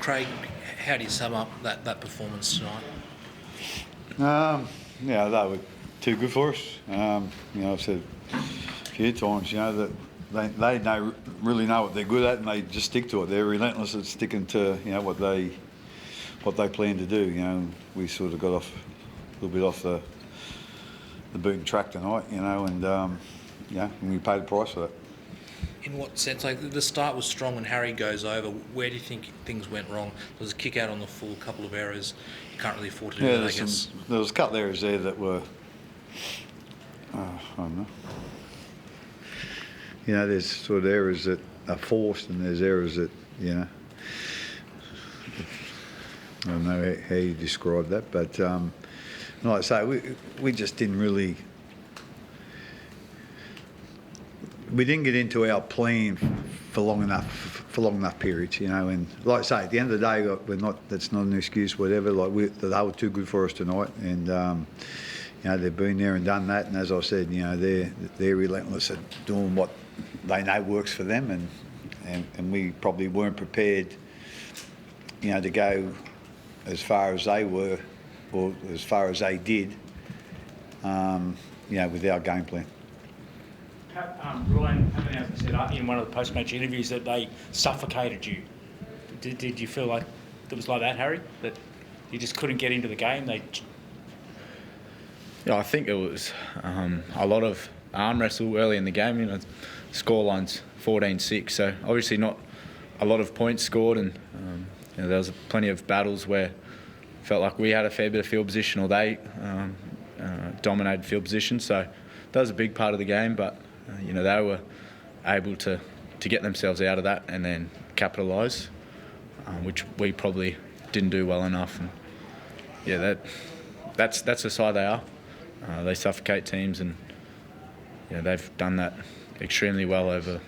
Craig, how do you sum up that performance tonight? Yeah, they were too good for us. I've said a few times, that they really know what they're good at, and they just stick to it. They're relentless at sticking to what they plan to do. We sort of got off a little bit off the beaten track tonight, and we paid the price for that. In what sense? Like, the start was strong when Harry goes over. Where do you think things went wrong? There was a kick out on the full, a couple of errors. You can't really afford to do that, I guess. There was a couple of errors there that were, I don't know. There's sort of errors that are forced, and there's errors that, I don't know how you describe that, but like I say, we just didn't really. We didn't get into our plan for long enough periods, and like I say, at the end of the day, that's not an excuse, whatever. They were too good for us tonight, and they've been there and done that. And as I said, they're relentless at doing what they know works for them, and we probably weren't prepared, to go as far as they were, or as far as they did, with our game plan. Ryan said in one of the post-match interviews that they suffocated you. Did you feel like it was like that, Harry? That you just couldn't get into the game? I think it was a lot of arm wrestle early in the game. Scoreline's 14-6, so obviously not a lot of points scored, and there was plenty of battles where it felt like we had a fair bit of field position, or they dominated field position. So that was a big part of the game, but they were able to get themselves out of that and then capitalise, which we probably didn't do well enough. And that's the side they are. They suffocate teams, and they've done that extremely well over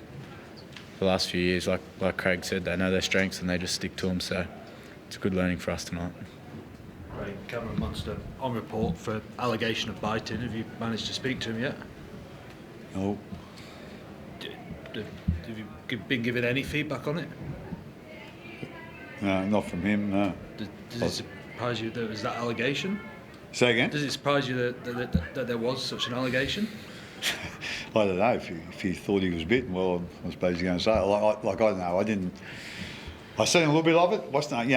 the last few years. Like Craig said, they know their strengths and they just stick to them. So it's a good learning for us tonight. Craig, Cameron Munster on report for allegation of biting. Have you managed to speak to him yet? No. Have you been given any feedback on it? No, not from him, no. Does it surprise you that there was that allegation? Say again? Does it surprise you that there was such an allegation? I don't know. If he thought he was bitten, well, I suppose you're going to say it. I don't know. I seen a little bit of it. What's name?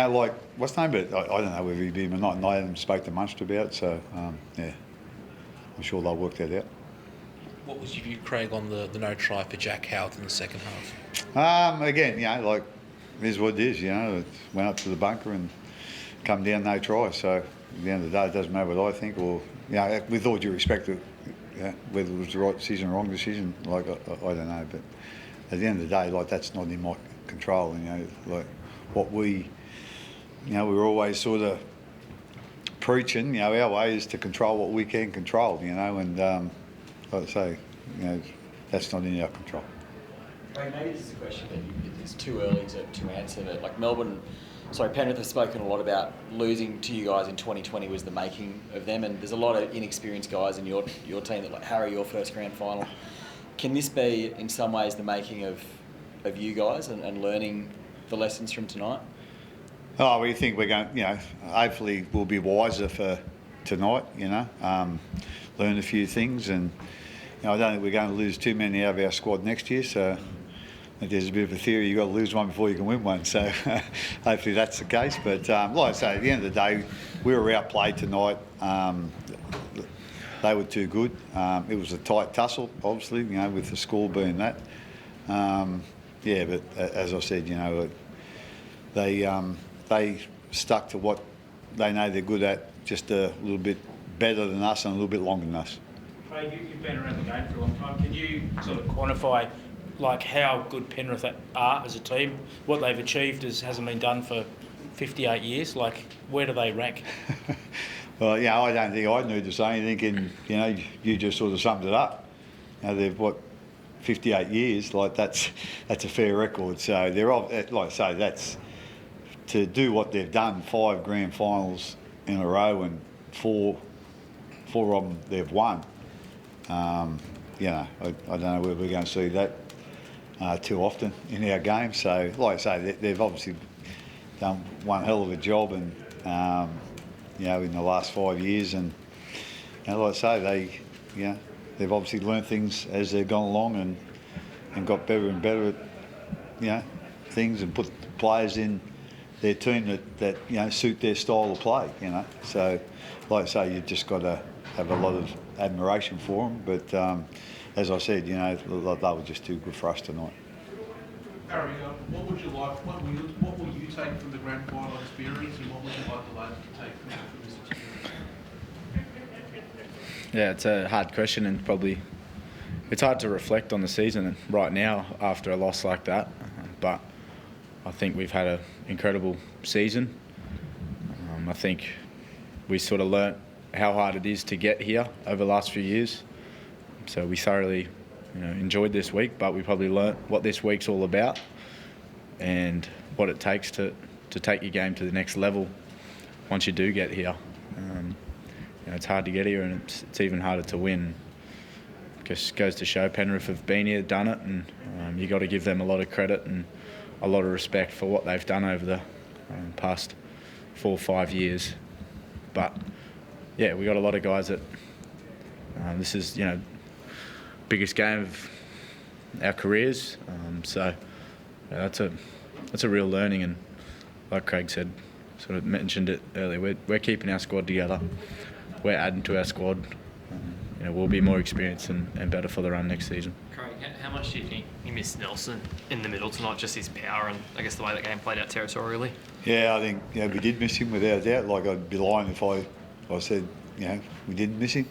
But I don't know whether he bit him or not. And I haven't spoke to Munster about it, so I'm sure they'll work that out. What was your view, Craig, on the no try for Jack Howard in the second half? Again, it is what it is. It went up to the bunker and come down, no try. So at the end of the day, it doesn't matter what I think, or with all due respect, whether it was the right decision or wrong decision, I don't know. But at the end of the day, that's not in my control. What we we're always sort of preaching. Our way is to control what we can control. And like I say, that's not in our control. Ray, maybe this is a question that it's too early to answer, but Penrith have spoken a lot about losing to you guys in 2020 was the making of them, and there's a lot of inexperienced guys in your team that, like Harry, your first grand final. Can this be in some ways the making of you guys and learning the lessons from tonight? Oh, we think we're going, hopefully we'll be wiser for tonight, learn a few things, and I don't think we're going to lose too many out of our squad next year, so there's a bit of a theory you've got to lose one before you can win one, so hopefully that's the case. But like I say, at the end of the day, we were outplayed tonight. They were too good. It was a tight tussle, obviously, with the score being that. But as I said, they stuck to what they know they're good at, just a little bit better than us and a little bit longer than us. Craig, you've been around the game for a long time. Can you sort of quantify how good Penrith are as a team? What they've achieved hasn't been done for 58 years. Where do they rank? Well, I don't think I need to say anything. You just sort of summed it up. They've 58 years. That's a fair record. So they're like I say, that's to do what they've done. 5 grand finals in a row and four of them they've won. I don't know whether we're going to see that too often in our game. So, like I say, they've obviously done one hell of a job, and in the last 5 years, and like I say, they've obviously learned things as they've gone along, and got better and better at things, and put players in their team that suit their style of play. So like I say, you just got to have a lot of admiration for them. But as I said, they were just too good for us tonight. Harry, what would you like? What will you take from the grand final experience, and what would you like the lads to take from this experience? Yeah, it's a hard question, and probably it's hard to reflect on the season right now after a loss like that. But I think we've had an incredible season. I think we sort of learnt how hard it is to get here over the last few years. So we thoroughly enjoyed this week, but we probably learnt what this week's all about and what it takes to take your game to the next level once you do get here. It's hard to get here, and it's even harder to win. Just goes to show Penrith have been here, done it, and you got to give them a lot of credit and a lot of respect for what they've done over the past 4 or 5 years. But yeah, we got a lot of guys that this is biggest game of our careers. So that's a real learning, and like Craig said, sort of mentioned it earlier, we're keeping our squad together. We're adding to our squad. We'll be more experienced and better for the run next season. Craig, how much do you think you missed Nelson in the middle tonight, just his power and I guess the way the game played out territorially? Yeah, I think we did miss him without a doubt. Like, I'd be lying if I said we didn't miss him.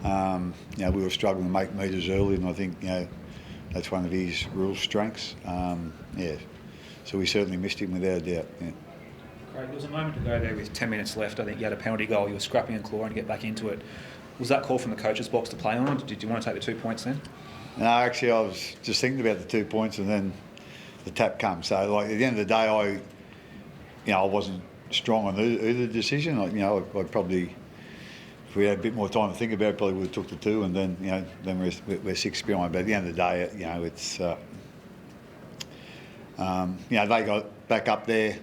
We were struggling to make metres early, and I think that's one of his real strengths. So we certainly missed him without a doubt. Yeah. Craig, there was a moment ago there with 10 minutes left. I think you had a penalty goal. You were scrapping and clawing to get back into it. Was that call from the coach's box to play on? Did you want to take the 2 points then? No, actually, I was just thinking about the 2 points, and then the tap comes. So, like, at the end of the day, I wasn't strong on either decision. I probably, if we had a bit more time to think about it, probably would have took the 2, and then we're 6 behind. But at the end of the day, it's they got back up there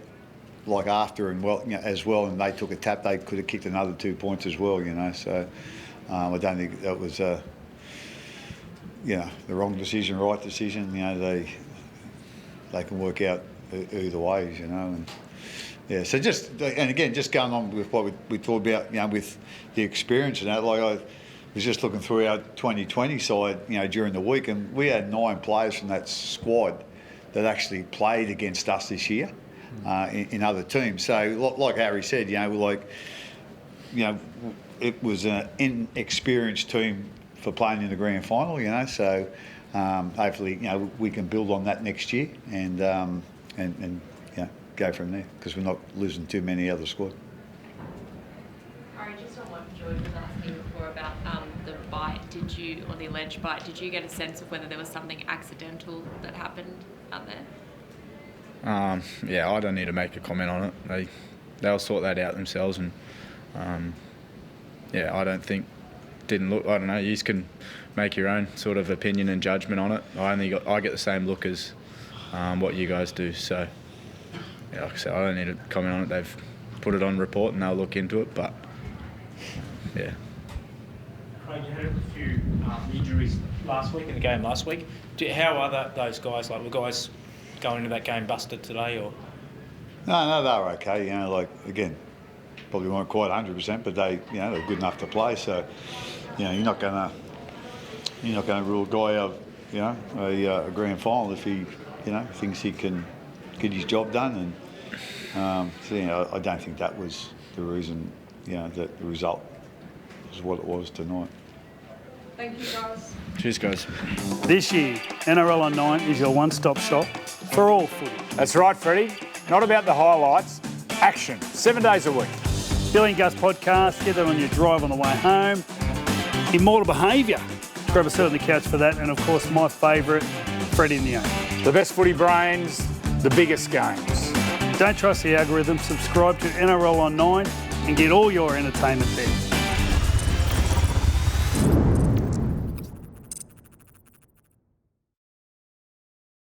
like after and as well, and they took a tap. They could have kicked another 2 points as well. So I don't think that was the wrong decision, right decision. They can work out either ways. And so just going on with what we talked about, with the experience and that. Like, I was just looking through our 2020 side, during the week, and we had 9 players from that squad that actually played against us this year in other teams. So, like Harry said, it was an inexperienced team for playing in the grand final. So hopefully, we can build on that next year and go from there, because we're not losing too many other squad. Harry, just on what George was asking before about the bite, or the alleged bite, did you get a sense of whether there was something accidental that happened out there? I don't need to make a comment on it. They'll sort that out themselves, and I don't think didn't look. I don't know. You can make your own sort of opinion and judgment on it. I get the same look as what you guys do. So like I said, I don't need to comment on it. They've put it on report and they'll look into it. But yeah. Craig, you had a few injuries last week in the game last week. How are those guys? Like, were guys going into that game busted today, or? No, they were okay. Again, probably weren't quite 100%, but they're good enough to play. So, you're not gonna rule a guy out, a grand final if he, thinks he can get his job done. And I don't think that was the reason, that the result was what it was tonight. Thank you, guys. Cheers, guys. This year, NRL on 9 is your one-stop shop for all footy. That's right, Freddie. Not about the highlights, action, 7 days a week. Billy and Gus podcast, get that on your drive on the way home. Immortal Behaviour, grab a seat on the couch for that. And of course, my favourite, Freddie in the Own. The best footy brains, the biggest games. Don't trust the algorithm, subscribe to NRL on 9 and get all your entertainment there.